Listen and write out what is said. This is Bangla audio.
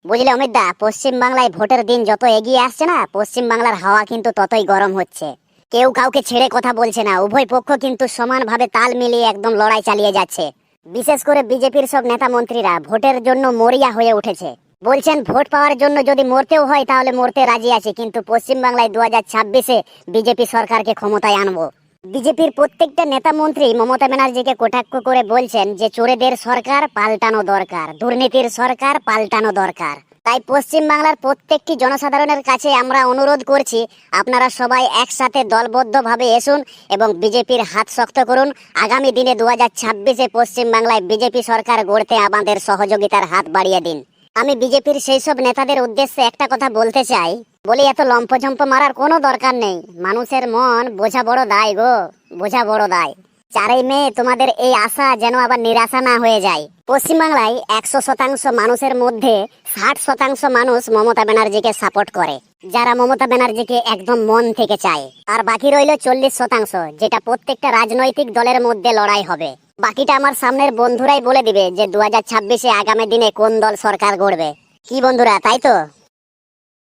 বুঝলে অমিত দা, পশ্চিম বাংলায় ভোটের দিন যত এগিয়ে আসছে না, পশ্চিম বাংলার হাওয়া কিন্তু ততই গরম হচ্ছে। কেউ কাউকে ছেড়ে কথা বলছে না, উভয় পক্ষ কিন্তু সমানভাবে তাল মিলিয়ে একদম লড়াই চালিয়ে যাচ্ছে। বিশেষ করে বিজেপির সব নেতা মন্ত্রীরা ভোটের জন্য মরিয়া হয়ে উঠেছে। বলছেন ভোট পাওয়ার জন্য যদি মরতেও হয় তাহলে মরতে রাজি আছে, কিন্তু পশ্চিম বাংলায় 2026-এ বিজেপি সরকারকে ক্ষমতায় আনবো। বিজেপির প্রত্যেকটা নেতা মন্ত্রী মমতা ব্যানার্জিকে কটাক্ষ করে বলছেন যে চোরেদের সরকার পাল্টানো দরকার, দুর্নীতির সরকার পাল্টানো দরকার। তাই পশ্চিম বাংলার প্রত্যেকটি জনসাধারণের কাছে আমরা অনুরোধ করছি, আপনারা সবাই একসাথে দলবদ্ধভাবে এসুন এবং বিজেপির হাত শক্ত করুন। আগামী দিনে 2026-এ পশ্চিম বাংলায় বিজেপি সরকার গড়তে আমাদের সহযোগিতার হাত বাড়িয়ে দিন। আমি বিজেপির সেই সব নেতাদের উদ্দেশ্যে একটা কথা বলতে চাই, বলি এত লম্পঝম্প মারার কোনো দরকার নেই। মানুষের মন বোঝা বড় দায় গো, বোঝা বড় দায়। 4ই মে তোমাদের এই আশা যেন আবার নিরাশা না হয়ে যায়। পশ্চিমবাংলায় 100% মানুষের মধ্যে 60% মানুষ মমতা ব্যানার্জিকে সাপোর্ট করে, যারা মমতা ব্যানার্জিকে একদম মন থেকে চায়। আর বাকি রইল 40%, যেটা প্রত্যেকটা রাজনৈতিক দলের মধ্যে লড়াই হবে। বাকিটা আমার সামনের বন্ধুরাই বলে দিবে যে 2026-এ আগামী দিনে কোন দল সরকার গড়বে। কি বন্ধুরা, তাই তো?